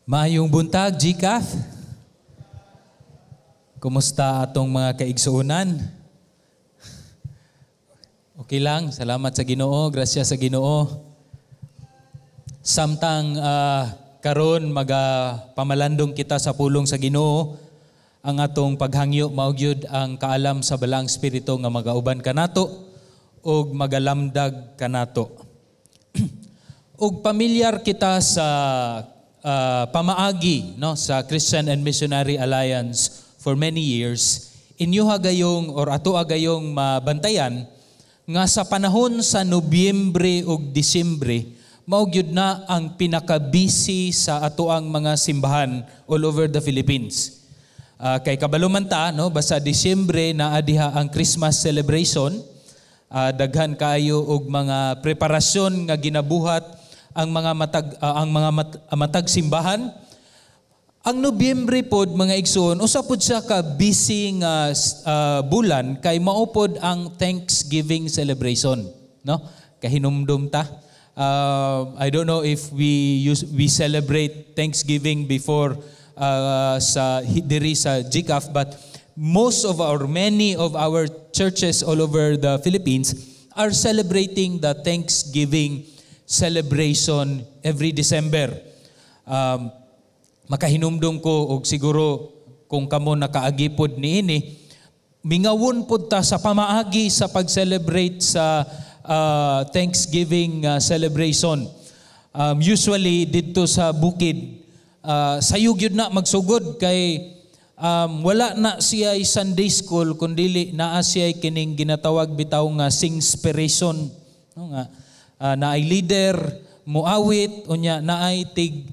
Maayong buntag, GCAF. Kumusta atong mga kaigsuunan? Okay lang, salamat sa Ginoo, grasya sa Ginoo. Samtang karon pamalandong kita sa pulong sa Ginoo, ang atong paghangyo maugyud ang kaalam sa balang espiritu nga magauban kanato ug magalamdag kanato. Ug pamilyar kita sa pamaagi no sa Christian and Missionary Alliance for many years. Inyo gayong or ato gayong mabantayan nga sa panahon sa Nobyembre ug Disyembre mao gyud na ang pinaka-busy sa atoang mga simbahan all over the Philippines. Kay kabaluman ta no basta Disyembre naa diha ang Christmas celebration. Daghan kaayo og mga preparasyon nga ginabuhat ang mga matag simbahan. Ang Nobyembre pod mga igsoon usa pod siya ka busy nga bulan kay mao pod ang Thanksgiving celebration no kahinumdum ta. I don't know if we celebrate Thanksgiving before sa diri sa GCAF, but many of our churches all over the Philippines are celebrating the Thanksgiving celebration every December. Makahinumdum ko og siguro kung kamo nakaagipod niini, mingawon pud ta sa pamaagi sa pag-celebrate sa Thanksgiving celebration. Usually dito sa bukid, sayog yun na magsugod kay wala na siya Sunday school kundi naa siya kining ginatawag bitaw nga singspiration no nga naay leader muawit unya naay tig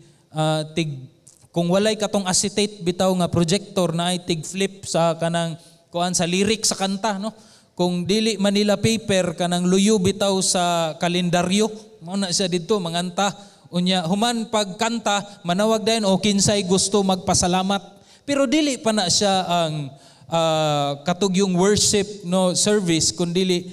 kung walay katong acetate bitaw nga projector naay tig flip sa kanang kuan sa lyric sa kanta no kung dili Manila paper kanang luyo bitaw sa kalendaryo mao na siya didto manganta unya human pagkanta manawag dayon o kinsay gusto magpasalamat pero dili pa na siya ang katugyong worship no service kundi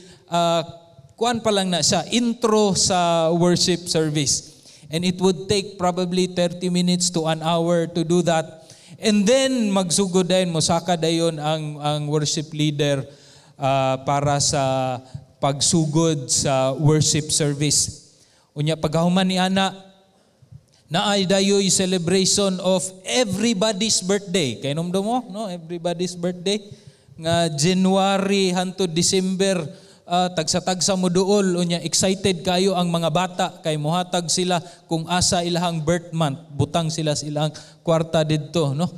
kuan pa lang na siya intro sa worship service. And it would take probably 30 minutes to an hour to do that. And then magsugod dayon mosaka dayon ang worship leader para sa pagsugod sa worship service. Unya paghuman ni ana naay dayoy celebration of everybody's birthday. Kay numdo mo no everybody's birthday nga January hangtod December. Tagsa-tagsa mo duol unya excited kayo ang mga bata kay mohatag sila kung asa ilahang birth month butang sila sa ilang kwarta didto no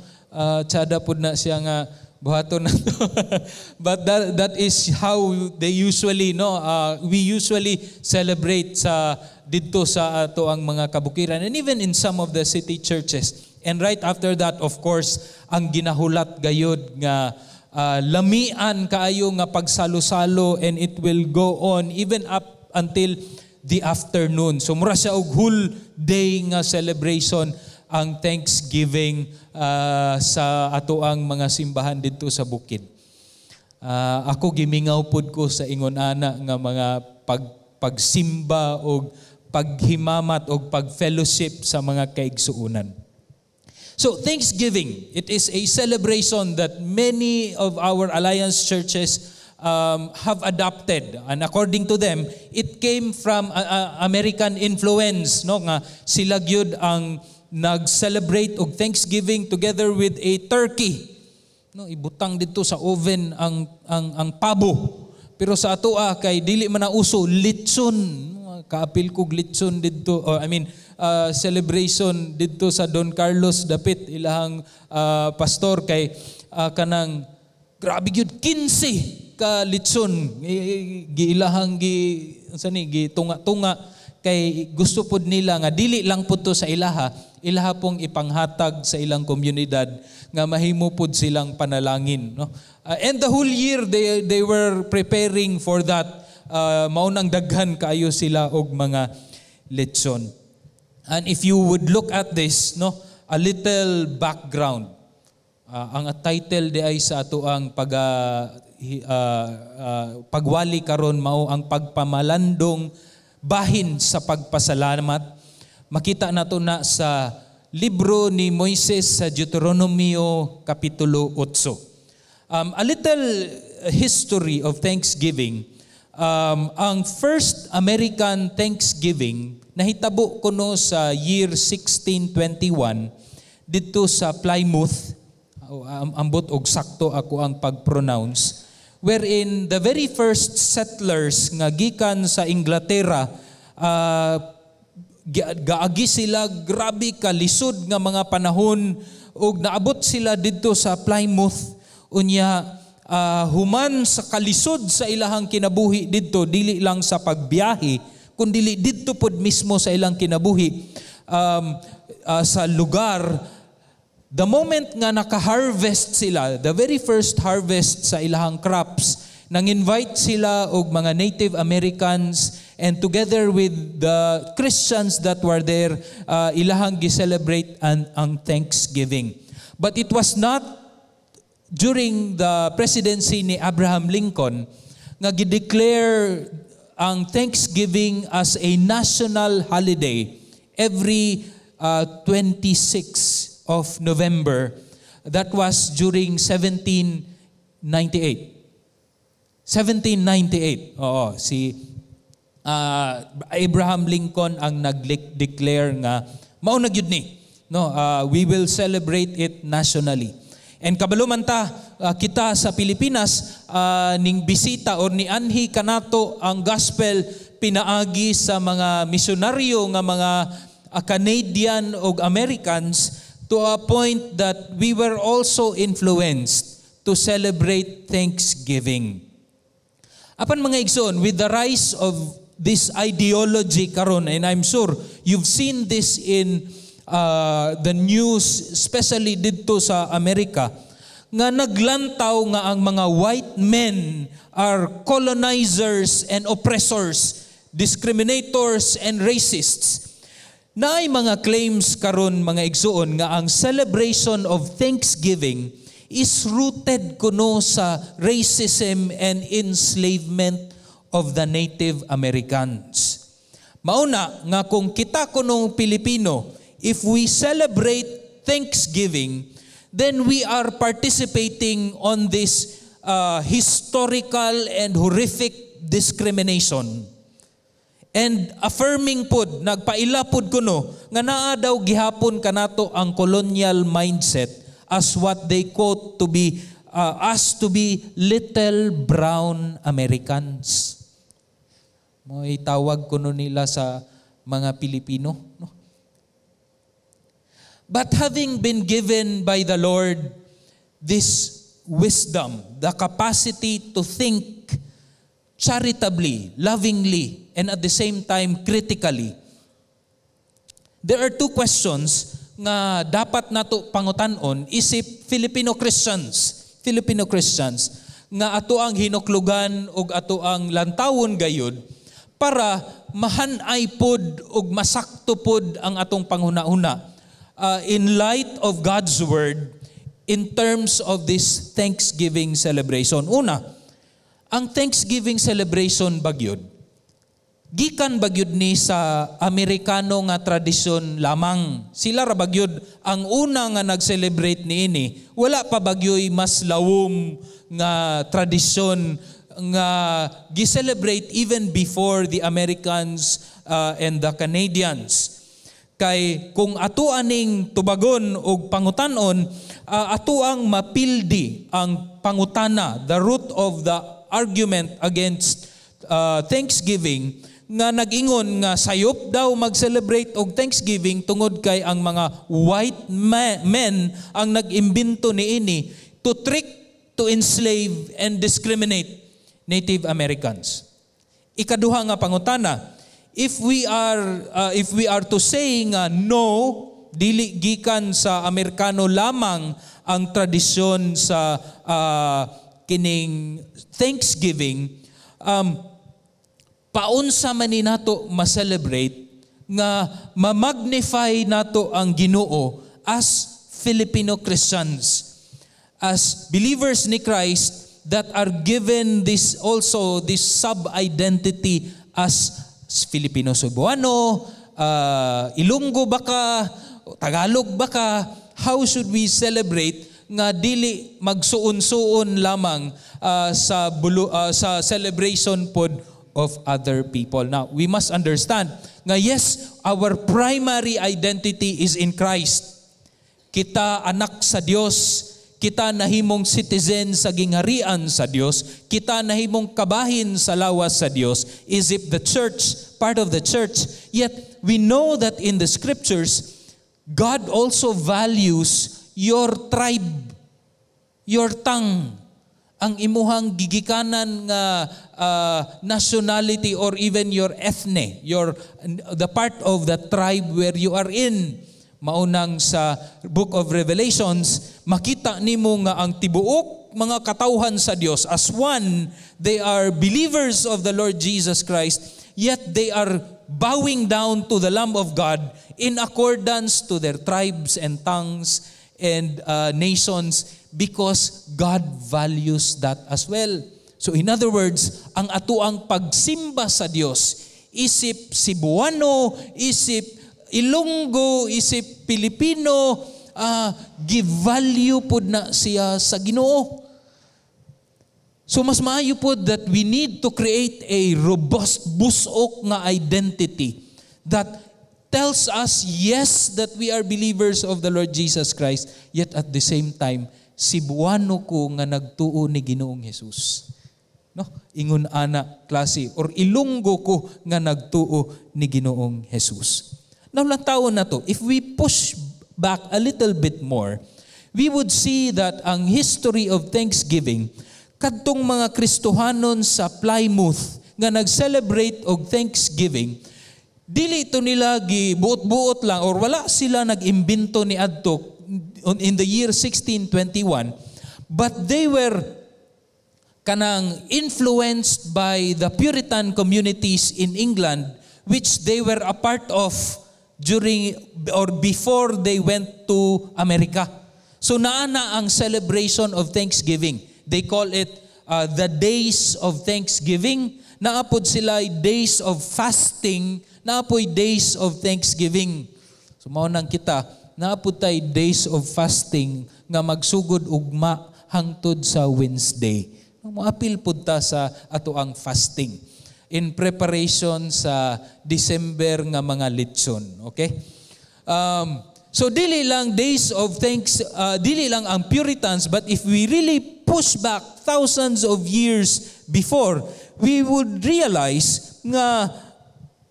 tsada pud na siya nga buhaton na to. But that is how they usually no we usually celebrate sa didto sa ato ang mga kabukiran and even in some of the city churches. And right after that of course ang ginahulat gayud nga lamian kaayo nga pagsalo-salo and it will go on even up until the afternoon. So mura siya og whole day nga celebration ang Thanksgiving sa atoang mga simbahan dito sa bukid. Ako gimingaw pud ko sa ingon ana nga mga pagsimba og paghimamat og pagfellowship sa mga kaigsuunan. So Thanksgiving, it is a celebration that many of our alliance churches have adopted, and according to them, it came from American influence. No, nga sila gyud ang nag-celebrate og Thanksgiving together with a turkey. No, ibutang dito sa oven ang pabo. Pero sa atoa kay dili man na uso litson. Kaapil kog litson dito. Celebration dito sa Don Carlos Dapit ilahang pastor kay kanang grabe gyud 15 ka litson giilahang gitunga-tunga kay gusto pud nila nga dili lang pud to sa ilaha pong ipanghatag sa ilang komunidad nga mahimo pud silang panalangin no and the whole year they were preparing for that mao nang daghan kaayo sila og mga litson. And if you would look at this, no, a little background. Ang title di ay sa atoang pagwali karon mao ang pagpamalandong bahin sa pagpasalamat. Makita nato na sa libro ni Moises sa Deuteronomio Kapitulo 8. A little history of Thanksgiving. Ang first American Thanksgiving, nahitabo ko no sa year 1621, dito sa Plymouth, ambot og sakto ako ang pag-pronounce, wherein the very first settlers nga gikan sa Inglaterra, gaagi sila, grabe kalisod nga mga panahon, ug naabot sila dito sa Plymouth. Unya, human sa kalisod sa ilahang kinabuhi dito, dili lang sa pagbiyahe, kundi dito pod mismo sa ilang kinabuhi, sa lugar. The moment nga naka-harvest sila, the very first harvest sa ilahang crops, nang-invite sila og mga Native Americans, and together with the Christians that were there, ilahang gi-celebrate ang Thanksgiving. But it was not during the presidency ni Abraham Lincoln nga gi-declare ang Thanksgiving as a national holiday every 26 of November. That was during 1798. 1798. Oo, si Abraham Lincoln ang nag-declare nga mao na gyud ni, no, we will celebrate it nationally. And kabaluman ta, kita sa Pilipinas, ning bisita or ni anhi kanato ang gospel pinaagi sa mga misyonaryo nga mga Canadian o Americans, to a point that we were also influenced to celebrate Thanksgiving. Apan mga igsoon, with the rise of this ideology karon, and I'm sure you've seen this in the news, especially dito sa Amerika, nga naglantaw nga ang mga white men are colonizers and oppressors, discriminators and racists. Naay mga claims karon mga igsoon nga ang celebration of Thanksgiving is rooted kuno sa racism and enslavement of the Native Americans. Mauna nga kung kita kunong Pilipino, if we celebrate Thanksgiving, then we are participating on this historical and horrific discrimination. And affirming pod, nagpaila pod kuno, nga naa daw gihapon kanato ang colonial mindset as what they quote to be, us to be little brown Americans. Mo'y tawag kuno nila sa mga Pilipino. No? But having been given by the Lord this wisdom, the capacity to think charitably, lovingly, and at the same time critically, there are two questions nga dapat nato pangutanon isip Filipino Christians nga ato ang hinuklugan og ato ang lantawon gayud para mahanay pod og masakto pod ang atong panghuna-huna in light of God's word in terms of this Thanksgiving celebration. Una, ang Thanksgiving celebration bagyod, gikan bagyod ni sa Amerikano nga tradisyon lamang. Sila ra bagyod ang una nga nag-celebrate niini. Wala pa bagyoy mas lawom nga tradisyon nga gi-celebrate even before the Americans and the Canadians. Kay kung ato aning tubagon og pangutanon, ato ang mapildi ang pangutana, the root of the argument against Thanksgiving, nga nag-ingon nga sayop daw mag-celebrate og Thanksgiving tungod kay ang mga white men ang nag-imbento niini to trick, to enslave and discriminate Native Americans. Ikaduha nga pangutana, if we are to say nga no, dili gikan sa Amerikano lamang ang tradisyon sa kining Thanksgiving, paunsa man ni nato ma-celebrate nga ma-magnify nato ang Ginoo as Filipino Christians, as believers ni Christ that are given this sub-identity as Filipino Cebuano, Ilonggo baka Tagalog ba ka? How should we celebrate nga dili magsuon-suon lamang sa celebration pod of other people? Now, we must understand nga yes, our primary identity is in Christ. Kita anak sa Dios, kita nahimong citizen sa gingharian sa Dios, kita nahimong kabahin sa lawas sa Dios, is if the church, part of the church. Yet we know that in the scriptures, God also values your tribe, your tongue, ang imuhang gigikanan nga nationality or even your ethne, the part of the tribe where you are in. Maunang sa Book of Revelations, makita nimo nga ang tibuok mga katawhan sa Dios as one, they are believers of the Lord Jesus Christ, yet they are bowing down to the Lamb of God in accordance to their tribes and tongues and nations, because God values that as well. So in other words, ang atuang pagsimba sa Dios, isip Cebuano, isip Ilonggo, isip Pilipino, give value pod na siya sa Ginoo. So mas maayo pod that we need to create a robust, busok nga identity that tells us, yes, that we are believers of the Lord Jesus Christ, yet at the same time, Cebuano ko nga nagtuo ni Ginoong Jesus. No? Ingon ana klase, or Ilonggo ko nga nagtuo ni Ginoong Jesus. Now lang taon na to, if we push back a little bit more, we would see that ang history of Thanksgiving, kadtong mga Kristohanon sa Plymouth nga nag-celebrate og Thanksgiving, dili ito nila gibuot-buot lang or wala sila nag-imbento ni adto in the year 1621, but they were kanang influenced by the Puritan communities in England, which they were a part of during or before they went to America. So naana ang celebration of Thanksgiving. They call it the days of Thanksgiving. Naapod sila days of fasting, naapoy days of Thanksgiving. So mao nang kita, naapod tay days of fasting nga magsugod ugma hangtod sa Wednesday. Moapil pud ta sa atoang fasting in preparation sa December nga mga litson. Okay? So dili lang days of thanks, dili lang ang Puritans, but if we really push back thousands of years before, we would realize nga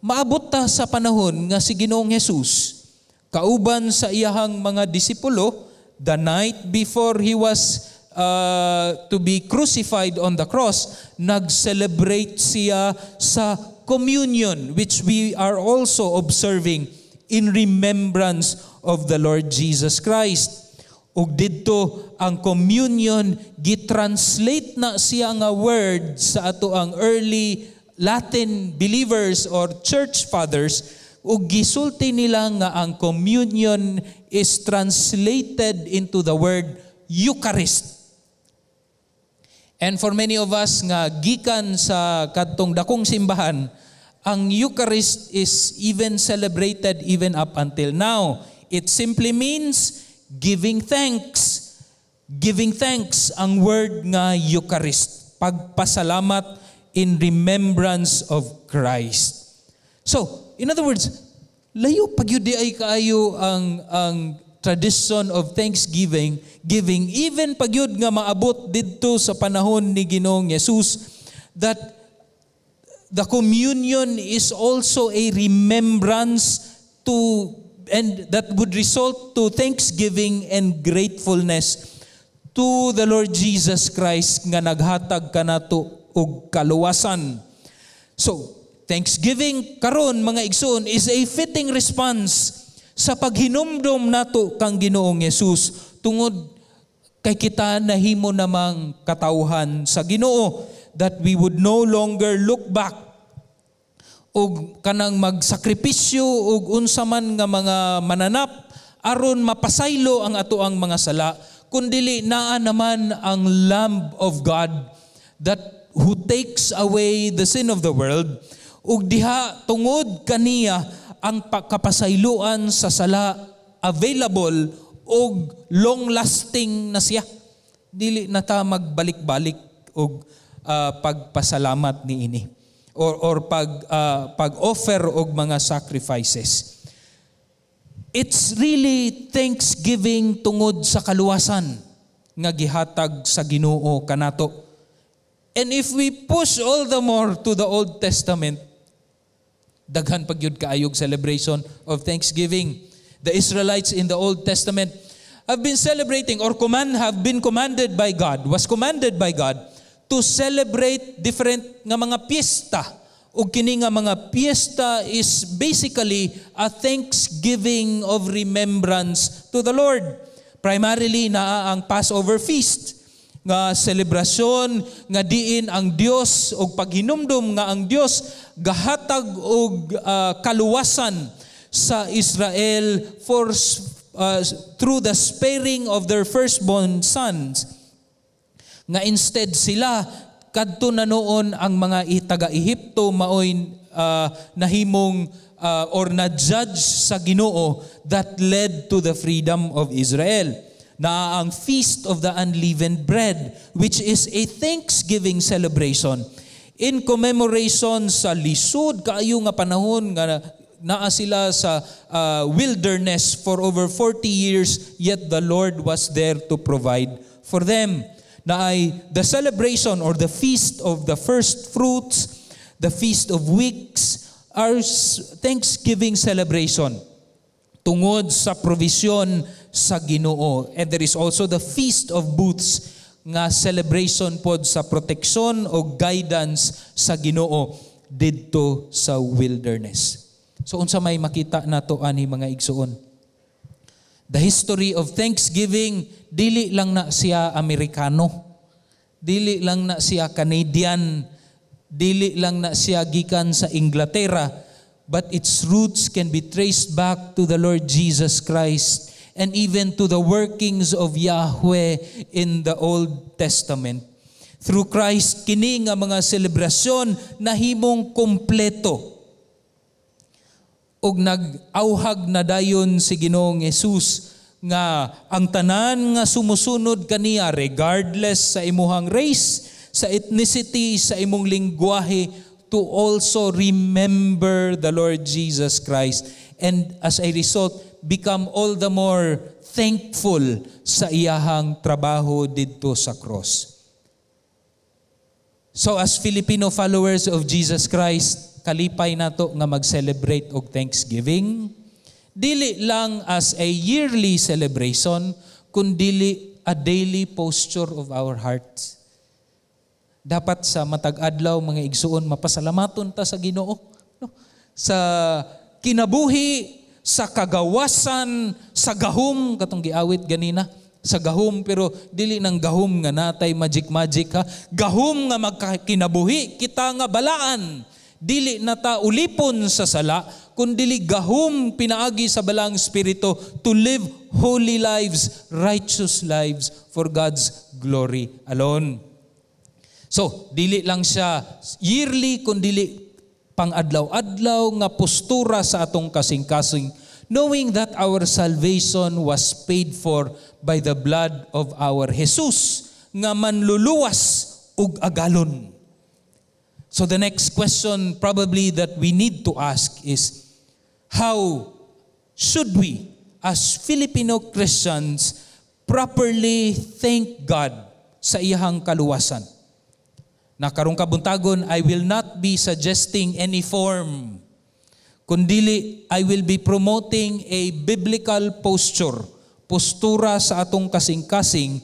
maabot ta sa panahon nga si Ginoong Jesus, kauban sa iyahang mga disipulo, the night before he was to be crucified on the cross, nag-celebrate siya sa communion, which we are also observing in remembrance of the Lord Jesus Christ. Ug didto ang communion, gitranslate na siya nga word sa ato ang early Latin believers or church fathers, ug gisulti nila nga ang communion is translated into the word Eucharist. And for many of us nga gikan sa kadtong dakong simbahan, ang Eucharist is even celebrated even up until now. It simply means giving thanks. Giving thanks ang word nga Eucharist. Pagpasalamat in remembrance of Christ. So, in other words, layo pagyudi ay kaayo ang tradition of thanksgiving, even pagyud nga maabot didto sa panahon ni Ginoong Jesus, that the communion is also a remembrance to, and that would result to thanksgiving and gratefulness to the Lord Jesus Christ nga naghatag kanato og kaluwasan. So, thanksgiving karon mga igsoon is a fitting response sa paghinumdom nato kang Ginoong Jesus tungod kay kita nahimo namang katawhan sa Ginoo, that we would no longer look back og kanang magsakripisyo og unsa man nga mga mananap aron mapasaylo ang atoang mga sala, kundili naa naman ang Lamb of God that who takes away the sin of the world, ug diha tungod kaniya ang kapasayloan sa sala available og long-lasting na siya. Dili na ta magbalik-balik og pagpasalamat niini or pag-offer og mga sacrifices. It's really thanksgiving tungod sa kaluwasan nga gihatag sa Ginoo kanato. And if we push all the more to the Old Testament, daghan pa gyud kaayog celebration of thanksgiving. The Israelites in the Old Testament have been celebrating or was commanded by God to celebrate different nga mga piyesta. Ug kini nga mga piyesta is basically a thanksgiving of remembrance to the Lord. Primarily naa ang Passover feast nga selebrasyon nga diin ang Dios og paghinumdum nga ang Dios gahatag og kaluwasan sa Israel through the sparing of their firstborn sons. Nga instead sila kadto na noon ang mga taga-Ehipto maoy nahimong or na-judge sa Ginoo that led to the freedom of Israel. Na ang Feast of the Unleavened Bread, which is a thanksgiving celebration in commemoration sa lisod kaayo nga panahon nga naa sila sa wilderness for over 40 years, yet the Lord was there to provide for them. Na ay the celebration or the feast of the first fruits, the feast of weeks, are thanksgiving celebration tungod sa provision sa Ginoo. And there is also the feast of booths nga celebration pod sa proteksyon o guidance sa Ginoo didto sa wilderness. So unsa may makita nato ani mga igsuon? The history of thanksgiving, dili lang na siya Amerikano, dili lang na siya Canadian, dili lang na siya gikan sa Inglaterra, but its roots can be traced back to the Lord Jesus Christ and even to the workings of Yahweh in the Old Testament. Through Christ, kini nga mga selebrasyon nahimong kompleto. Og nag-auhag na dayon si Ginoong Jesus nga ang tanan nga sumusunod kaniya regardless sa imuhang race, sa ethnicity, sa imong lingwahe, to also remember the Lord Jesus Christ and as a result become all the more thankful sa iyahang trabaho didto sa cross. So as Filipino followers of Jesus Christ, kalipay nato nga mag-celebrate og Thanksgiving, dili lang as a yearly celebration, kundi a daily posture of our hearts. Dapat sa matag adlaw mga igsuon mapasalamaton ta sa Ginoo, no? Sa kinabuhi, sa kagawasan, sa gahom katong giawit ganina, sa gahom pero dili nang gahom nga natay magic ha. Gahom nga magkinabuhi kita nga balaan. Dili na ta ulipon sa sala, kundi gahom pinaagi sa balang Espiritu to live holy lives, righteous lives for God's glory alone. So, dili lang siya yearly, kundi pang-adlaw-adlaw nga postura sa atong kasing-kasing, knowing that our salvation was paid for by the blood of our Jesus, nga manluluwas ug agalon. So the next question probably that we need to ask is, how should we as Filipino Christians properly thank God sa iyahang kaluwasan? Na karong kabuntagon, I will not be suggesting any form, kundili I will be promoting a biblical postura sa atong kasing-kasing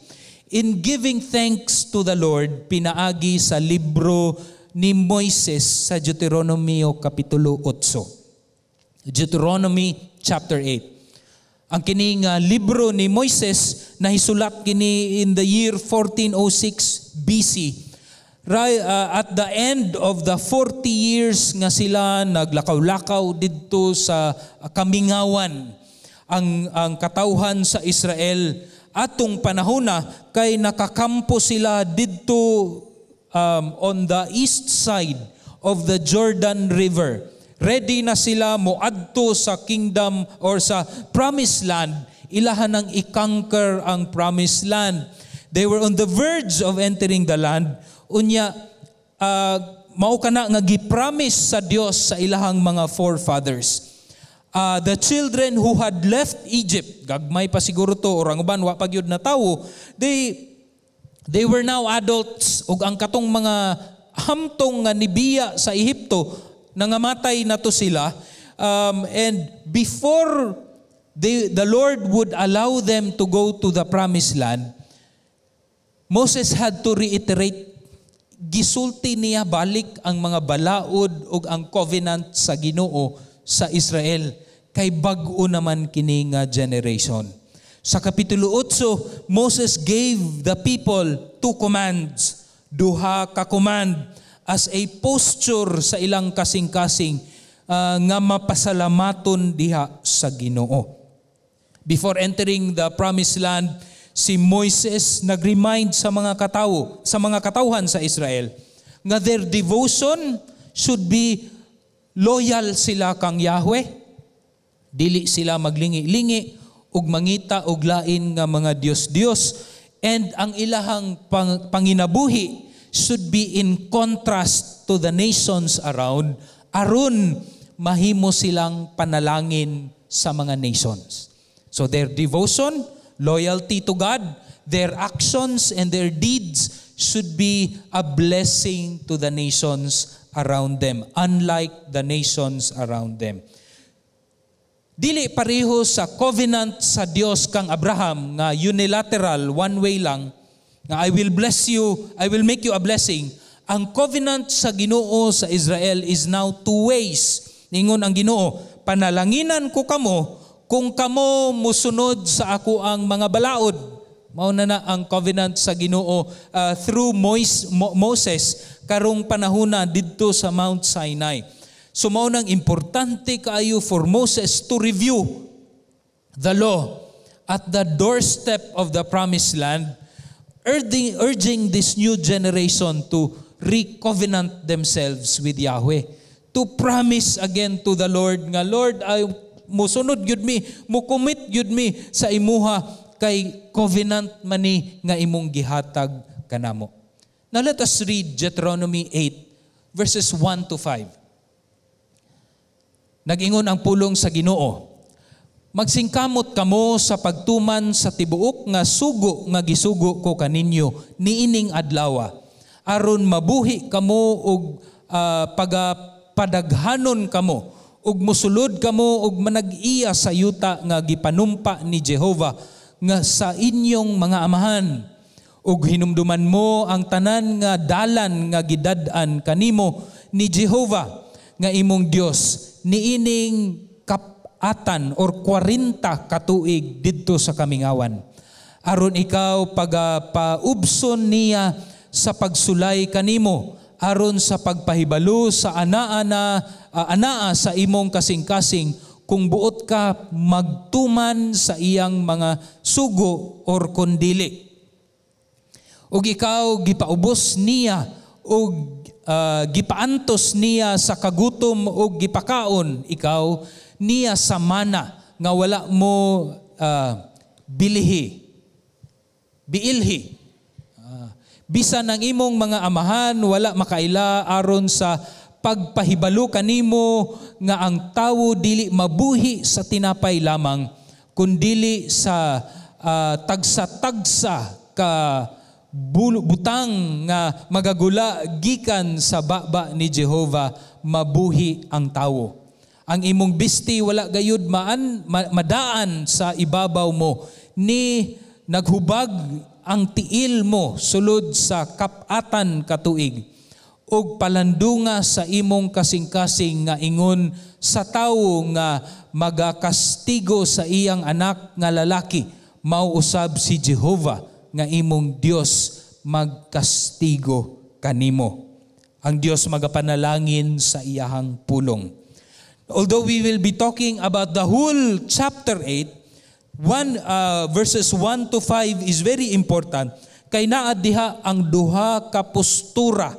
in giving thanks to the Lord pinaagi sa libro ni Moises sa Deuteronomy Kapitulo 8. Deuteronomy chapter 8. Ang kining libro ni Moises nahisulat kini in the year 1406 BC. At the end of the 40 years nga sila naglakaw-lakaw didto sa kamingawan ang katawhan sa Israel, atong panahona kay nakakampo sila didto on the east side of the Jordan River. ready na sila moadto sa kingdom or sa promised land. Ilahan ang i-conquer ang promised land. They were on the verge of entering the land. Unya, mao kana nga gipromise sa Dios sa ilahang mga forefathers. The children who had left Egypt, gagmay pa siguro to, or ang uban wa pa gyud na tawo, they were now adults, ug ang katong mga hamtong nga nibiya sa Ehipto, nangamatay na to sila. And before the Lord would allow them to go to the promised land, Moses had to reiterate, gisulti niya balik ang mga balaod o ang covenant sa Ginoo sa Israel, kay bag-o naman kini nga generation. Sa Kapitulo 8, Moses gave the people 2 commands, duha ka command as a posture sa ilang kasing-kasing nga mapasalamaton diha sa Ginoo. Before entering the promised land, si Moises nag-remind sa mga katawhan sa Israel nga their devotion should be loyal sila kang Yahweh. Dili sila maglingi-lingi ug mangita og lain nga mga Dios-Dios, and ang ilahang panginabuhi should be in contrast to the nations around, aron mahimo silang panalangin sa mga nations. So their devotion, loyalty to God, their actions and their deeds should be a blessing to the nations around them, unlike the nations around them. Dili pareho sa covenant sa Dios kang Abraham nga unilateral, one way lang, nga I will bless you, I will make you a blessing. Ang covenant sa Ginoo sa Israel is now 2 ways. Ningon ang Ginoo, panalanginan ko kamo kung kamo musunod sa ako ang mga balaod. Mao na ang covenant sa Ginoo through Moses karong panahona didto sa Mount Sinai. So mao nang importante kaayo for Moses to review the law at the doorstep of the promised land, urging this new generation to re-covenant themselves with Yahweh, to promise again to the Lord nga, Lord, I musunod gyud mi, mukumit gyud mi sa imuha, kay covenant mani nga imong gihatag kanamo. Now let us read Deuteronomy 8 verses 1 to 5. Nag-ingon ang pulong sa Ginoo, magsingkamot kamo sa pagtuman sa tibuok nga sugo nga gisugo ko kaninyo niining adlaw, aron mabuhi kamo og padaghanon kamo ug mosulod kamo og manag-iya sa yuta nga gipanumpa ni Jehova nga sa inyong mga amahan, ug hinumduman mo ang tanan nga dalan nga gidad-an kanimo ni Jehova nga imong Dios niining kapatan or 40 katuig didto sa kamingawan, aron ikaw paubson niya sa pagsulay kanimo, aron sa pagpahibalo sa anaa sa imong kasing-kasing, kung buot ka magtuman sa iyang mga sugo or kondili. Ug ikaw gipaubos niya ug gipaantos niya sa kagutom ug gipakaon ikaw niya sa mana nga wala mo biilhi. Bisan ang imong mga amahan wala makaila, aron sa pagpahibalo kanimo nga ang tawo dili mabuhi sa tinapay lamang, kundili sa tagsa-tagsa ka butang nga magagula gikan sa baba ni Jehova, mabuhi ang tawo. Ang imong bisti wala gayud madaan sa ibabaw mo, ni naghubag ang tiil mo sulod sa kapatan katuig, ug palandunga sa imong kasing-kasing nga ingon sa tawo nga magakastigo sa iyang anak nga lalaki, mao usab si Jehova nga imong Dios magkastigo kanimo. Ang Dios magapanalangin sa iyahang pulong. Although we will be talking about the whole chapter 8, verses 1 to 5 is very important, kay naa diha ang duha ka postura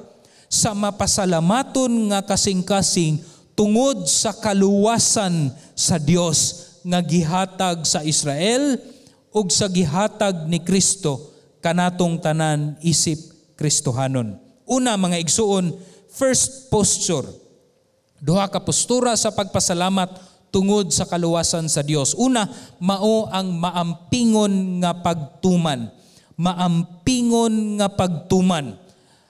sa mapasalamaton nga kasing-kasing tungod sa kaluwasan sa Dios nga gihatag sa Israel ug sa gihatag ni Kristo kanatong tanan isip Kristohanon. Una, mga igsuon, first posture. Duha ka postura sa pagpasalamat tungod sa kaluwasan sa Dios. Una, mao ang maampingon nga pagtuman. Maampingon nga pagtuman.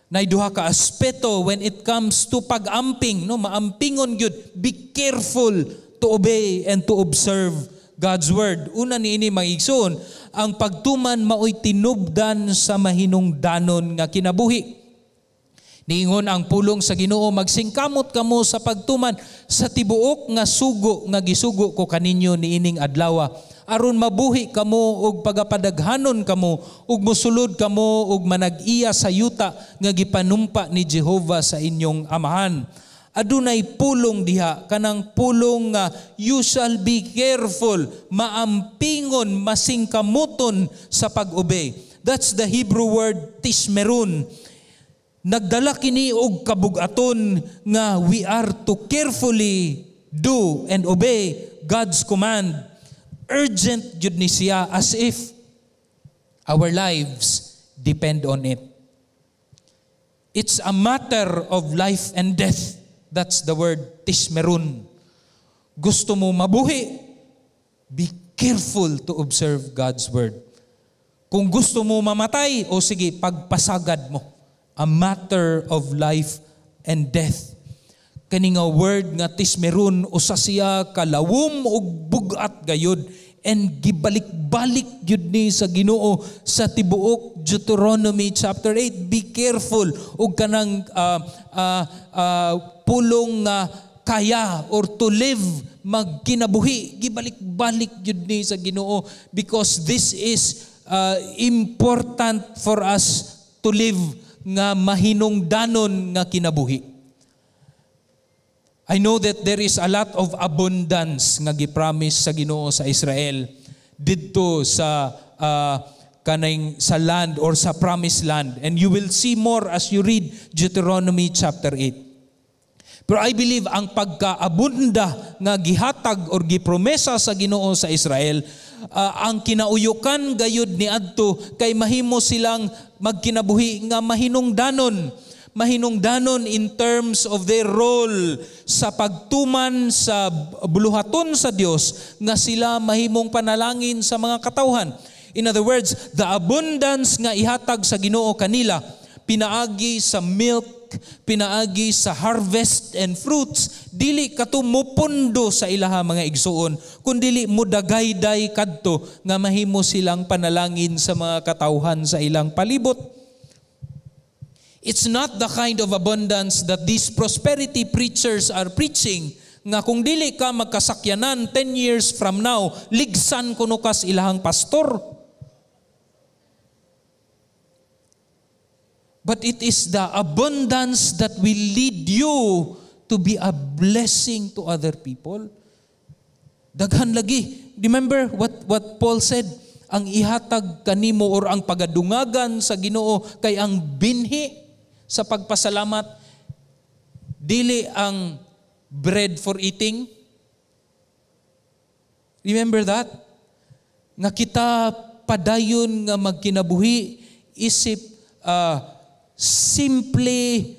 Nay duha ka aspeto when it comes to pag-amping, no? Maampingon gyud. Be careful to obey and to observe God's word. Una niini magigsoon, ang pagtuman mao'y tinubdan sa mahinungdanon nga kinabuhi. Niingon ang pulong sa Ginoo, magsingkamot kamo sa pagtuman sa tibuok nga sugo nga gisugo ko kaninyo niining adlaw, aron mabuhi kamo ug pagapadaghanon kamo ug mosulod kamo ug manag-iya sa yuta nga gipanumpa ni Jehova sa inyong amahan. Adunay pulong diha, kanang pulong nga you shall be careful, maampingon, masingkamuton sa pag-obey. That's the Hebrew word tishmerun. Nagdala kini og kabugaton nga we are to carefully do and obey God's command. Urgent jud ni siya, as if our lives depend on it. It's a matter of life and death. That's the word tishmerun. Gusto mo mabuhi? Be careful to observe God's word. Kung gusto mo mamatay, o sige, pagpasagad mo. A matter of life and death. Kani nga word nga tishmerun, usa siya kalawom ug bugat gayud, and gibalik-balik yun ni sa Ginoo sa tibuok Deuteronomy chapter 8. Be careful ug kanang pulong nga kaya or to live, magkinabuhi, gibalik-balik yun ni sa Ginoo, because this is important for us to live nga mahinungdanon nga kinabuhi. I know that there is a lot of abundance nga gipromise sa Ginoo sa Israel didto sa sa land or sa promised land, and you will see more as you read Deuteronomy chapter 8. Pero I believe ang pagkaabunda nga gihatag or gipromesa sa Ginoo sa Israel, ang kinauyukan gayud niadto kay mahimo silang magkinabuhi nga mahinungdanon. Mahinungdanon in terms of their role sa pagtuman sa buluhaton sa Dios nga sila mahimong panalangin sa mga katawhan. In other words, the abundance nga ihatag sa Ginoo kanila pinaagi sa milk, pinaagi sa harvest and fruits, dili kato mopundo sa ilaha mga igsuon, kundili mudagayday kadto nga mahimo silang panalangin sa mga katawhan sa ilang palibot. It's not the kind of abundance that these prosperity preachers are preaching, nga kung dili ka magkasakyanan 10 years from now, ligsan kuno kas ilahang pastor. But it is the abundance that will lead you to be a blessing to other people. Daghan lagi. Remember what Paul said? Ang ihatag kanimo or ang pagadungagan sa Ginoo kay ang binhi sa pagpasalamat, dili ang bread for eating. Remember that? Nga kita padayon nga magkinabuhi isip simply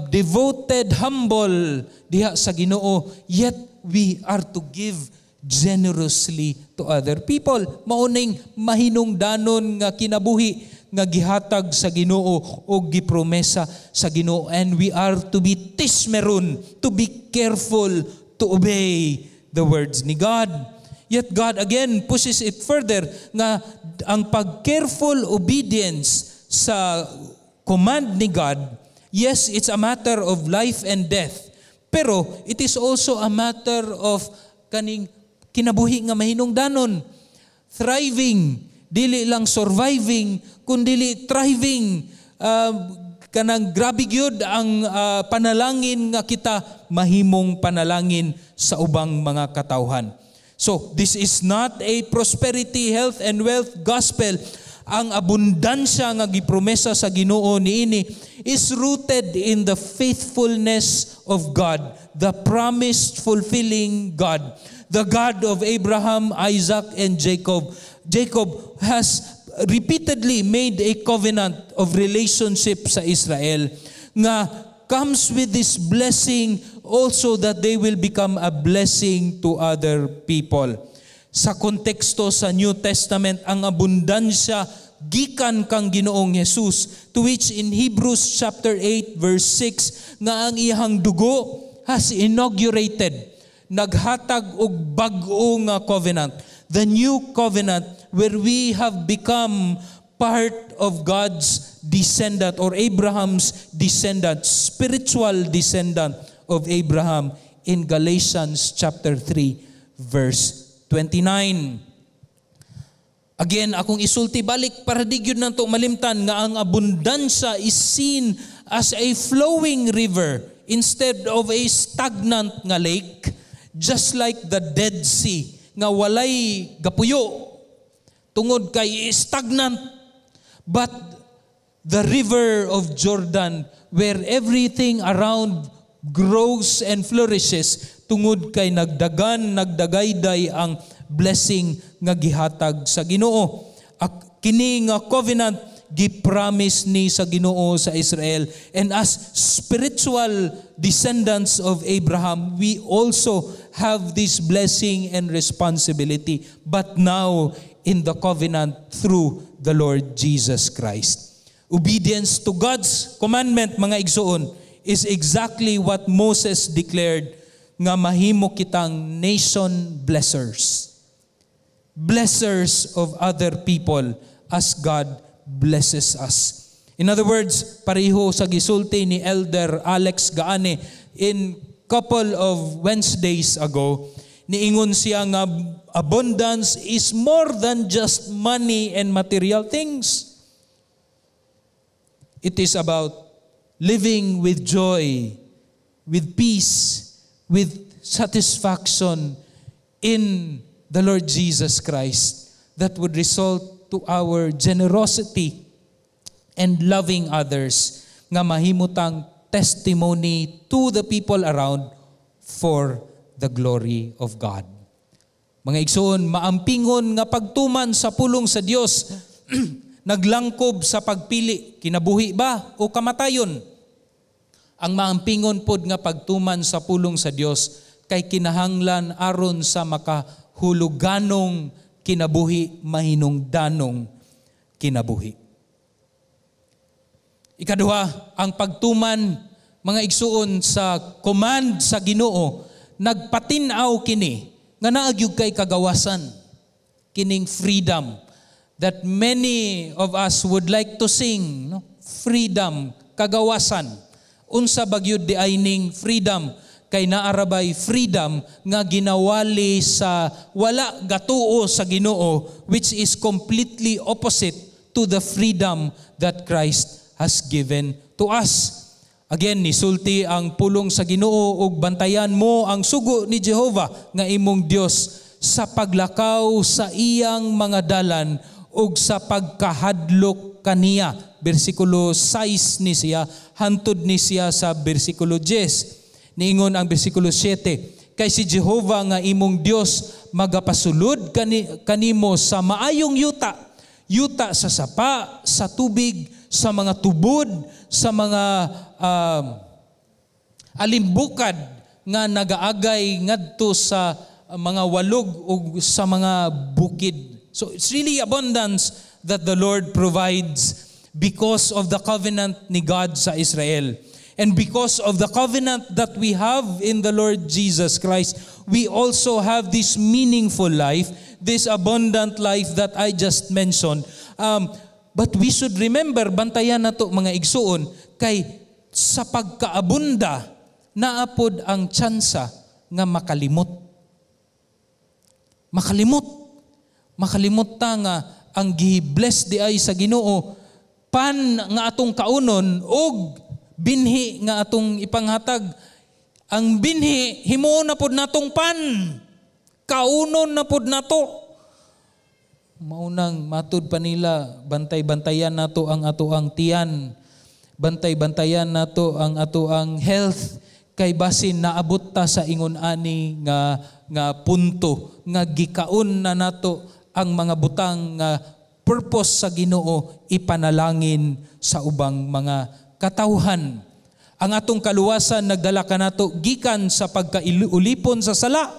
devoted, humble diha sa Ginoo, yet we are to give generously to other people. Mauning mahinungdanon nga kinabuhi nga gihatag sa Ginoo o gipromesa sa Ginoo, and we are to be tishmerun, to be careful to obey the words ni God. Yet God again pushes it further nga ang pag-careful obedience sa command ni God, yes, it's a matter of life and death, pero it is also a matter of kaning kinabuhi nga mahinungdanon, thriving, dili lang surviving, kundili thriving. Kanang grabe gyud ang panalangin nga kita mahimong panalangin sa ubang mga katawhan. So, this is not a prosperity, health, and wealth gospel. ang abundansya nga gipromesa sa Ginoo niini is rooted in the faithfulness of God, the promised fulfilling God, the God of Abraham, Isaac, and Jacob. Jacob has repeatedly made a covenant of relationship sa Israel nga comes with this blessing also that they will become a blessing to other people. Sa konteksto sa New Testament, ang abundansya gikan kang Ginoong Jesus, to which in Hebrews chapter 8 verse 6 nga ang iyang dugo has inaugurated, naghatag og bag-o nga covenant, the new covenant where we have become part of God's descendant or Abraham's descendant, spiritual descendant of Abraham in Galatians chapter 3 verse 29. Again, akong isulti balik para di gyud nanto malimtan nga ang abundansya is seen as a flowing river instead of a stagnant nga lake, just like the Dead Sea nga walay gapuyo tungod kay stagnant, but the river of Jordan where everything around grows and flourishes tungod kay nagdagayday ang blessing nga gihatag sa Ginoo. Kini nga covenant gipromise ni sa Ginoo sa Israel, and as spiritual descendants of Abraham, we also have this blessing and responsibility, but now in the covenant through the Lord Jesus Christ. Obedience to God's commandment, mga igsoon, is exactly what Moses declared nga mahimo kitang nation blessers. Blessers of other people as God blesses us. In other words, pareho sa gisulti ni Elder Alex Gaane in couple of Wednesdays ago, niingon siya nga abundance is more than just money and material things. It is about living with joy, with peace, with satisfaction in the Lord Jesus Christ that would result to our generosity and loving others nga mahimutang testimony to the people around for the glory of God. Mga igsoon, maampingon nga pagtuman sa pulong sa Dios naglangkob sa pagpili, kinabuhi ba o kamatayon? Ang maampingon pod nga pagtuman sa pulong sa Dios kay kinahanglan aron sa makahuluganong kinabuhi, mahinungdanong kinabuhi. Ikaduha, ang pagtuman, mga igsuon, sa command sa Ginoo, nagpatinaw kini, nga naagyug kay kagawasan, kining freedom, that many of us would like to sing, no? Freedom, kagawasan. Unsa bagyud di ay ning freedom, kay naarabay freedom nga ginawali sa wala gatuo sa Ginoo, which is completely opposite to the freedom that Christ has given to us. Again, nisulti ang pulong sa Ginoo ug bantayan mo ang sugo ni Jehovah nga imong Dios sa paglakaw sa iyang mga dalan ug sa pagkahadlok kaniya. Bersikulo 6 ni siya, hantod ni siya sa bersikulo 10. Niingon ang bersikulo 7, kay si Jehovah nga imong Dios magapasulod kanimo sa maayong yuta, yuta sa sapa, sa tubig, sa mga tubod, sa mga alimbukad nga nagaagay ngadto sa mga walog o sa mga bukid. So it's really abundance that the Lord provides because of the covenant ni God sa Israel. And because of the covenant that we have in the Lord Jesus Christ, we also have this meaningful life, this abundant life that I just mentioned. But we should remember, bantayan na to mga igsuon, kay sa pagkaabunda, naapod ang tsansa nga makalimot. Makalimot ta nga ang gi-bless di ay sa Ginoo, pan nga atong kaunon, og binhi nga atong ipanghatag. Ang binhi, himuon na pod natong pan. Kaunon na pod nato. Maunang matud pa nila, bantay-bantayan nato ang atoang tiyan. Bantay-bantayan nato ang atoang health. Kay basin naabot ta sa ingon ani nga punto nga gikaon na nato ang mga butang nga purpose sa Ginoo ipanalangin sa ubang mga katawhan. Ang atong kaluwasan nagdala kanato gikan sa pagkaulipon sa sala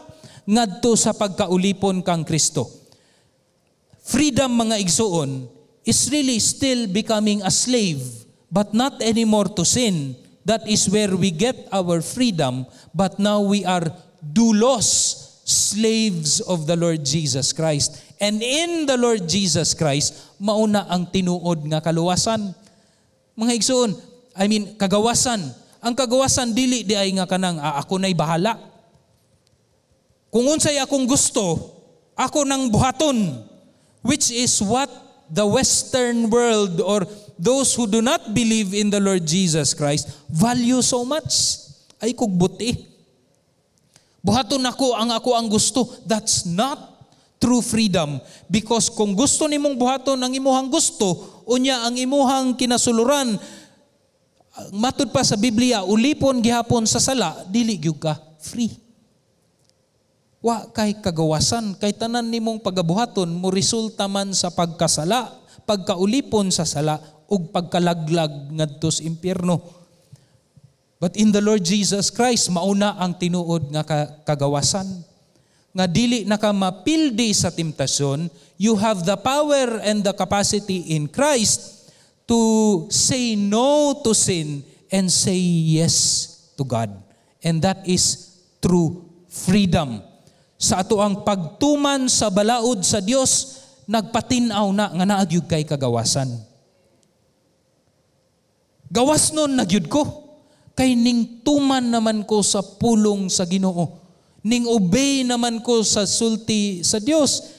ngadto sa pagkaulipon kang Kristo. Freedom, mga igsuon, is really still becoming a slave, but not anymore to sin. That is where we get our freedom, but now we are doulos, slaves of the Lord Jesus Christ. And in the Lord Jesus Christ, mauna ang tinuod nga kaluwasan. Mga igsoon, kagawasan. Ang kagawasan dili di ay nga kanang ako na'y bahala. Kung unsay akong gusto, ako nang buhaton, which is what the Western world or those who do not believe in the Lord Jesus Christ value so much. Ay kugbuti. Buhaton ako ang gusto. That's not true freedom. Because kung gusto nimong buhaton ang imuhang gusto, unya ang imuhang kinasuluran, matud pa sa Biblia, ulipon gihapon sa sala, dili gyud ka free. Wa kay kagawasan, kay tanan nimong pagabuhaton mo resulta man sa pagkasala, pagkaulipon sa sala ug pagkalaglag ngadto sa impyerno. But in the Lord Jesus Christ, mauna ang tinuod nga kagawasan. Nga dili naka mapildi sa temptasyon, you have the power and the capacity in Christ to say no to sin and say yes to God. And that is true freedom. Sa ato ang pagtuman sa balaod sa Dios, nagpatinaw na nga naagyud kay kagawasan. Gawas nun nagyud ko, kay ning tuman naman ko sa pulong sa Ginoo. Ning obey naman ko sa sulti sa Dios,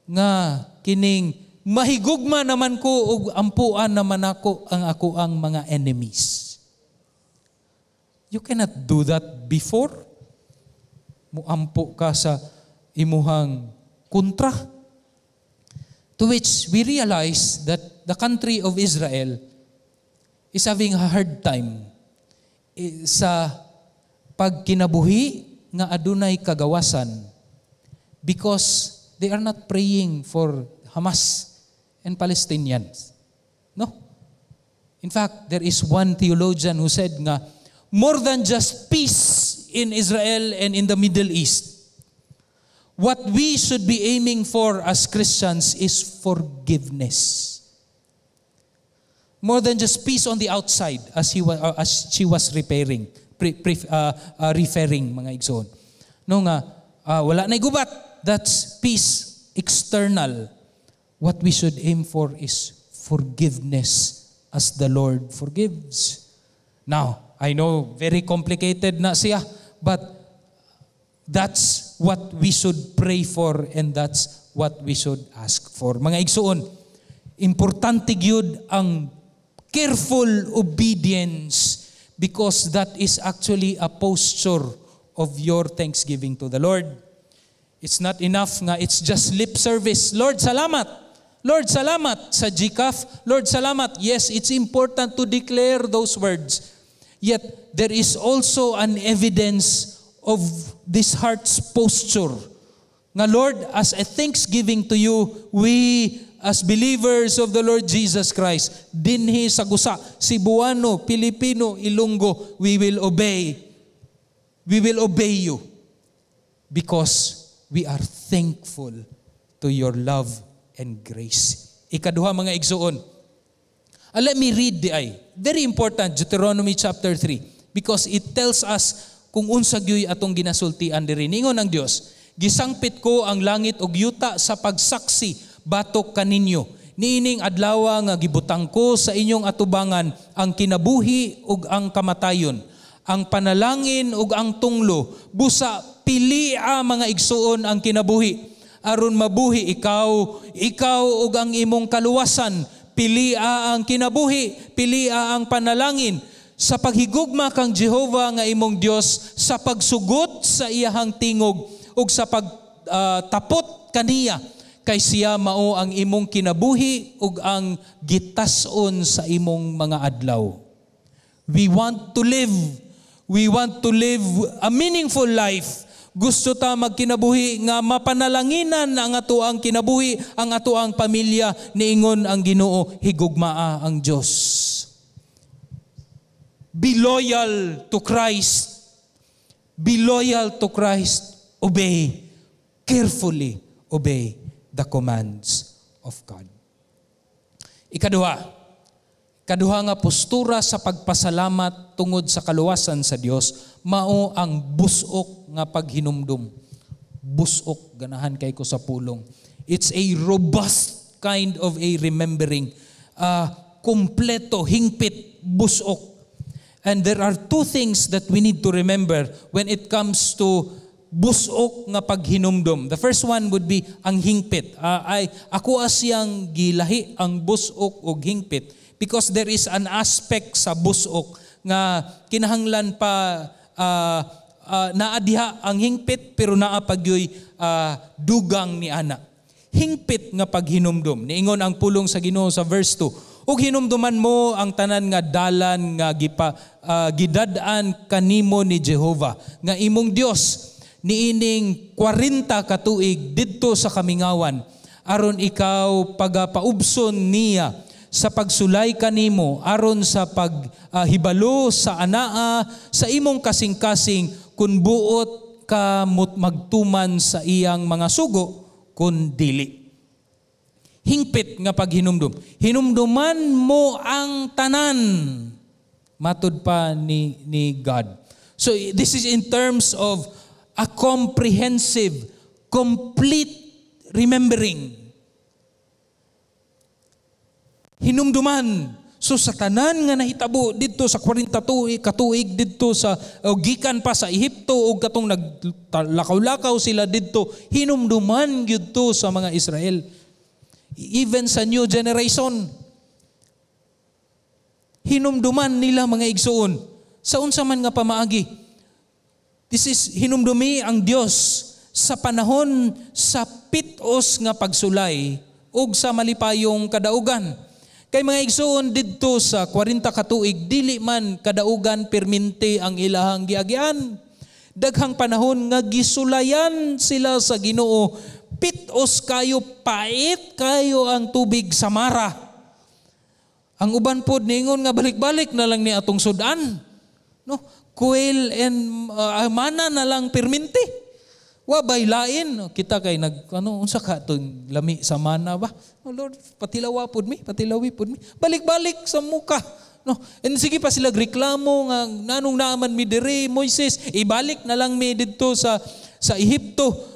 nga kining mahigugma naman ko ug ampuan naman ako ang mga enemies. You cannot do that before. Muampo ka sa imuhang kontra. To which we realize that the country of Israel is having a hard time sa pagkinabuhi nga adunay kagawasan because they are not praying for Hamas and Palestinians. No? In fact, there is one theologian who said nga, more than just peace in Israel and in the Middle East, what we should be aiming for as Christians is forgiveness. More than just peace on the outside, as she was referring, mga igsoon. No nga, wala na'y gubat. That's peace external. What we should aim for is forgiveness as the Lord forgives. Now, I know very complicated na siya, but that's what we should pray for and that's what we should ask for. Mga igsoon, importante gyud ang careful obedience because that is actually a posture of your thanksgiving to the Lord. It's not enough nga it's just lip service. Lord, salamat. Lord, salamat sa GCAF. Lord, salamat. Yes, it's important to declare those words. Yet, there is also an evidence of this heart's posture. Nga Lord, as a thanksgiving to you, we as believers of the Lord Jesus Christ, dinhi sa gusa, Cebuano, Pilipino, Ilonggo, we will obey. We will obey you because we are thankful to your love and grace. Ikaduha, mga igsuon. Let me read very important, Deuteronomy chapter 3, because it tells us kung unsa gyoy atong ginasultian diri. Ningon ang Dios, gisangpit ko ang langit ug yuta sa pagsaksi batok kaninyo. Niining adlaw nga gibutang ko sa inyong atubangan ang kinabuhi ug ang kamatayon, ang panalangin ug ang tunglo. Busa pilia, mga igsuon, ang kinabuhi aron mabuhi ikaw ug ang imong kaluwasan. Pilia ang kinabuhi, pilia ang panalangin sa paghigugma kang Jehova nga imong Dios, sa pagsugot sa iyahang tingog ug sa pagtapot kaniya. kay siya mao ang imong kinabuhi ug ang gitas-on sa imong mga adlaw. We want to live a meaningful life. Gusto ta magkinabuhi nga mapanalanginan ang atoang kinabuhi, ang atoang pamilya, niingon ang Ginoo, higugmaa ang Dios. Be loyal to Christ. Be loyal to Christ. Obey. Carefully obey the commands of God. Ikaduha nga postura sa pagpasalamat tungod sa kaluwasan sa Dios, mao ang busok nga paghinumdum. Busok, ganahan kay ko sa pulong. It's a robust kind of a remembering. Kompleto, hingpit, busok. And there are two things that we need to remember when it comes to busok nga paghinumdum. The first one would be ang hingpit. Ako asiyang gilahi ang busok o hingpit because there is an aspect sa busok nga kinahanglan pa naadiha ang hingpit pero naa pagyoy dugang ni ana. Hingpit nga paghinumdum. Niingon ang pulong sa Ginoo sa verse 2. Ug hinumduman mo ang tanan nga dalan nga gidad-an kanimo ni Jehova nga imong Dios niining 40 katuig didto sa kamingawan aron ikaw pagapaubson niya sa pagsulay kanimo aron sa paghibalo sa anaa sa imong kasing-kasing kun buot ka magtuman sa iyang mga sugo kun dili. Hingpit nga paghinumdum. Hinumduman mo ang tanan. Matud pa ni God. So this is in terms of a comprehensive, complete remembering. Hinumduman. So sa tanan nga nahitabo dito sa 40 katuig dito sa gikan pa sa Ehipto o katong naglakaw-lakaw sila dito, hinumduman gyud to sa mga Israel. Even sa new generation, hinumduman nila mga igsoon. Sa unsa man nga pamaagi, this is hinumdumi ang Dios sa panahon sa pitos nga pagsulay ug sa malipayong kadaugan. Kay mga igsoon didto sa 40 katuig, dili man kadaugan perminti ang ilahang giagian. Daghang panahon nga gisulayan sila sa Ginoo. Pitos kayo, pait kayo ang tubig sa Mara. Ang uban pod ningon nga balik-balik na lang ni atong sudan. No, quail and mana na lang perminti. Wa bay lain kita kay unsa ka tong lami sa mana ba? Oh Lord, patilawa pod mi, patilawi pod mi. Balik-balik sa muka. No, and sige pa sila reklamo nga nanong naaman mi diri Moises, ibalik na lang mi didto sa Ehipto.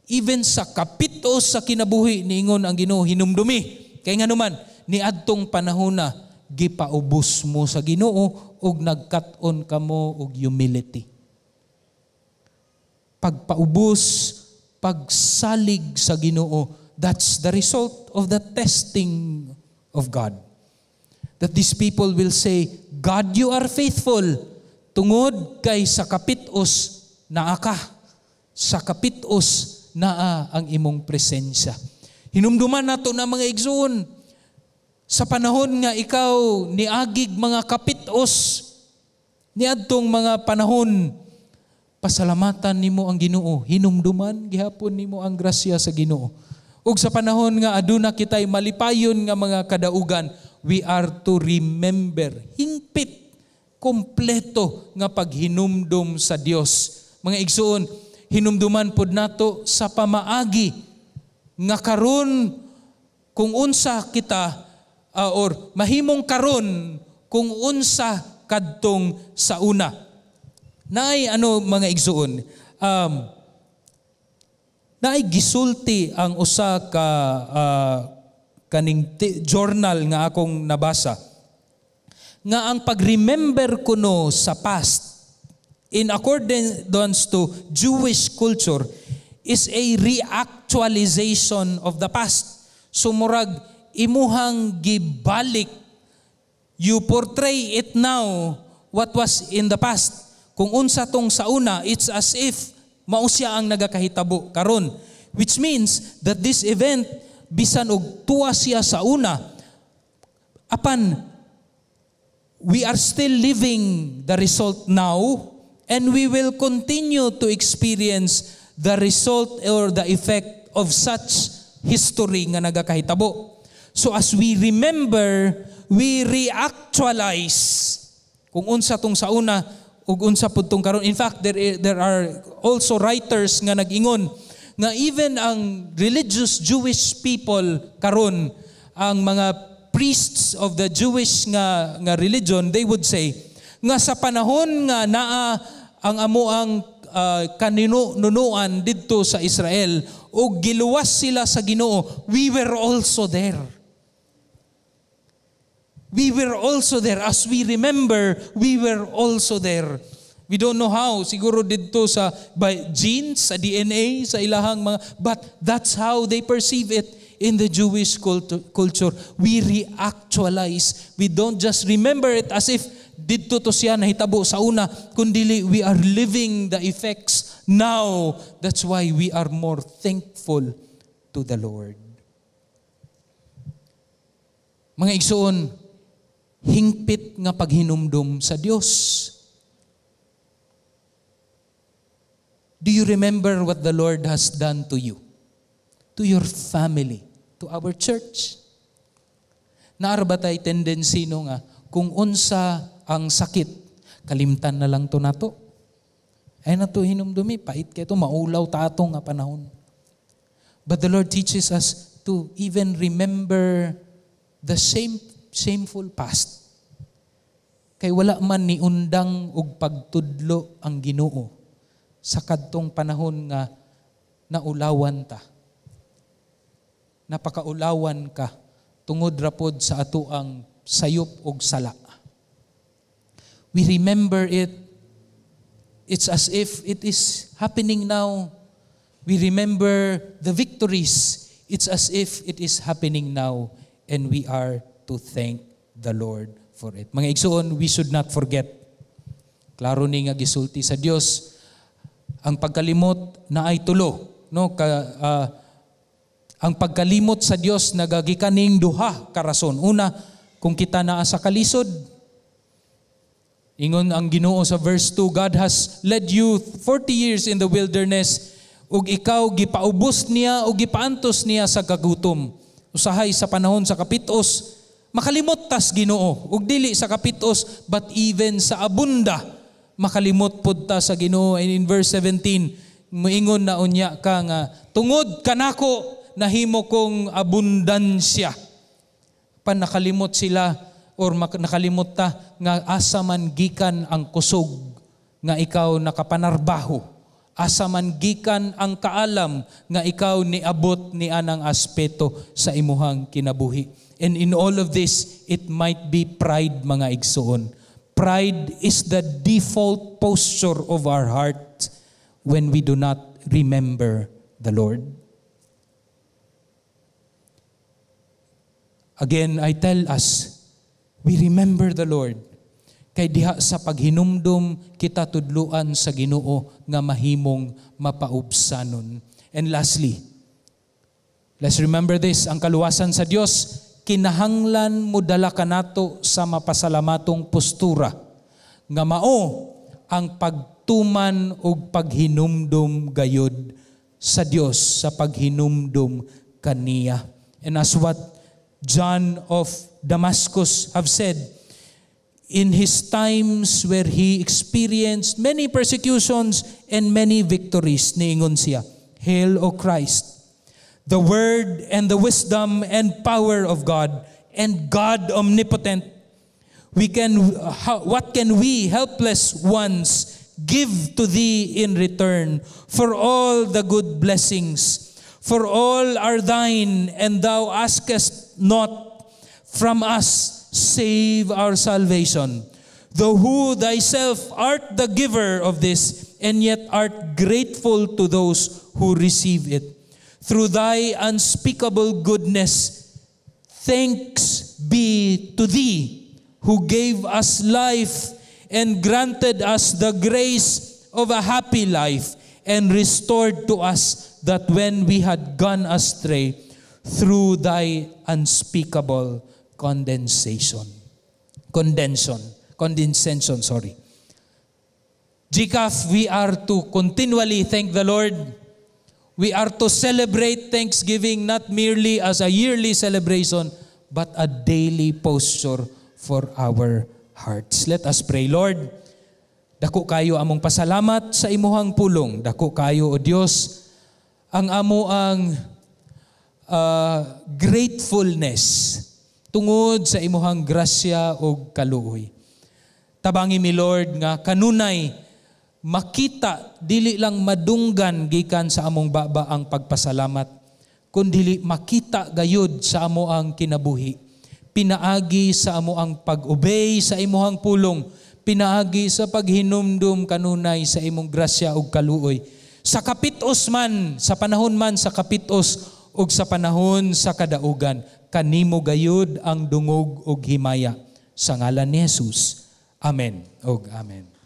Even sa kapitos sa kinabuhi niingon ang Ginoo hinumdumi. Kay nganuman niadtong panahon na gipaubos mo sa Ginoo ug nagkat-on kamo og humility. Pagpaubos, pagsalig sa Ginoo, that's the result of the testing of God. That these people will say, God, you are faithful. Tungod kay sa kapitos naa ka. Sa kapitos naa ang imong presensya. Hinumduman nato na mga igsoon, sa panahon nga ikaw niagig mga kapitos, niadtong mga panahon, pasalamatan nimo ang Ginoo, hinumduman gihapon nimo ang grasya sa Ginoo. Ug sa panahon nga aduna kitay malipayon nga mga kadaugan, we are to remember, hingpit, kompleto nga paghinumdum sa Dios. Mga igsoon, hinumduman pod nato sa pamaagi nga karon kung unsa kita or mahimong karon kung unsa kadtong sa una. Naay mga igsuon, naay gisulti ang usa ka kaning journal nga akong nabasa nga ang pag-remember kuno sa past in accordance to Jewish culture is a reactualization of the past. So murag imuhang gibalik, you portray it now what was in the past. Kung unsa tong sa una, it's as if mao siya ang nagakahitabo karon. Which means that this event, bisan og tuwa siya sa una, apan we are still living the result now, and we will continue to experience the result or the effect of such history nga nagakahitabo. So as we remember, we reactualize kung unsa tong sa una ug unsa pud tong karon. In fact, there are also writers nga nag-ingon nga even ang religious Jewish people karon, ang mga priests of the Jewish nga religion, they would say nga sa panahon nga naa ang amoang kaninunuan didto sa Israel o giluwas sila sa Ginoo, we were also there. We were also there. As we remember, we were also there. We don't know how, siguro dito sa by genes, sa DNA, sa ilahang mga, but that's how they perceive it. In the Jewish culture, we reactualize. We don't just remember it as if dito to siya nahitabo sa una, kundi we are living the effects now. That's why we are more thankful to the Lord. Mga igsoon, hingpit nga paghinumdum sa Dios. Do you remember what the Lord has done to you? To your family? To our church? Naara ba tay tendency no nga, kung unsa ang sakit, kalimtan na lang to nato. Ay na to hinumdumi, pait kay to, maulaw tato nga panahon. But the Lord teaches us to even remember the shameful past. Kay wala man ni undang og pagtudlo ang Ginoo sa kadtong panahon nga naulawan ta. Napakaulawan ka tungod rapod sa atuang sayop og sala. We remember it. It's as if it is happening now. We remember the victories. It's as if it is happening now, and we are to thank the Lord for it. Mga igsoon, we should not forget. Klaro ni nga gisulti sa Dios, ang pagkalimot na ay tulo, no? Ang pagkalimot sa Dios nagagikaning duha ka rason. Una, kung kita naa sa kalisod. Ingon ang Ginoo sa verse 2, God has led you 40 years in the wilderness, ug ikaw gipaubos niya ug gipaantos niya sa kagutom. Usahay sa panahon sa kapitos, makalimot tas Ginoo. Ug dili sa kapitos, but even sa abunda, makalimot pud ta sa Ginoo. And in verse 17, moingon na unya ka nga, tungod kanako nahimo kong abundansya. Pan nakalimot sila or nakalimot ta nga asa man gikan ang kusog nga ikaw nakapanarbaho. Asa man gikan ang kaalam nga ikaw niabot ni anang aspeto sa imuhang kinabuhi. And in all of this, it might be pride, mga igsoon. Pride is the default posture of our heart when we do not remember the Lord. Again, I tell us, we remember the Lord. Kay diha sa paghinumdum kita tudluan sa Ginoo nga mahimong mapaubsanon. And lastly, let's remember this, ang kaluwasan sa Dios, kinahanglan mo dala kanato sa mapasalamatong postura nga mao ang pagtuman og paghinumdum gayud sa Dios sa paghinumdum kaniya. And as what John of Damascus have said, in his times where he experienced many persecutions and many victories, niingon siya, Hail, O Christ, the word and the wisdom and power of God, and God omnipotent. What can we, helpless ones, give to thee in return for all the good blessings? For all are thine, and thou askest not from us save our salvation. Though who thyself art the giver of this, and yet art grateful to those who receive it. Through thy unspeakable goodness, thanks be to thee, who gave us life and granted us the grace of a happy life, and restored to us that when we had gone astray through thy unspeakable condescension. GCAF, we are to continually thank the Lord. We are to celebrate Thanksgiving not merely as a yearly celebration, but a daily posture for our hearts. Let us pray. Lord, dako kayo among pasalamat sa imuhang pulong. Dako kayo, O Dios, ang amo ang gratefulness tungod sa imuhang grasya o kaluoy. Tabangi mi, Lord, nga kanunay makita, dili lang madunggan gikan sa among baba ang pagpasalamat, kundi makita gayud sa amo ang kinabuhi. Pinaagi sa amo ang pag-obey sa imuhang pulong, pinaagi sa paghinumdum kanunay sa imong grasya ug kaluoy. Sa kapitos man, sa panahon man sa kapitos ug sa panahon sa kadaugan, kanimo gayud ang dungog ug himaya. Sa ngalan ni Jesus. Amen ug amen.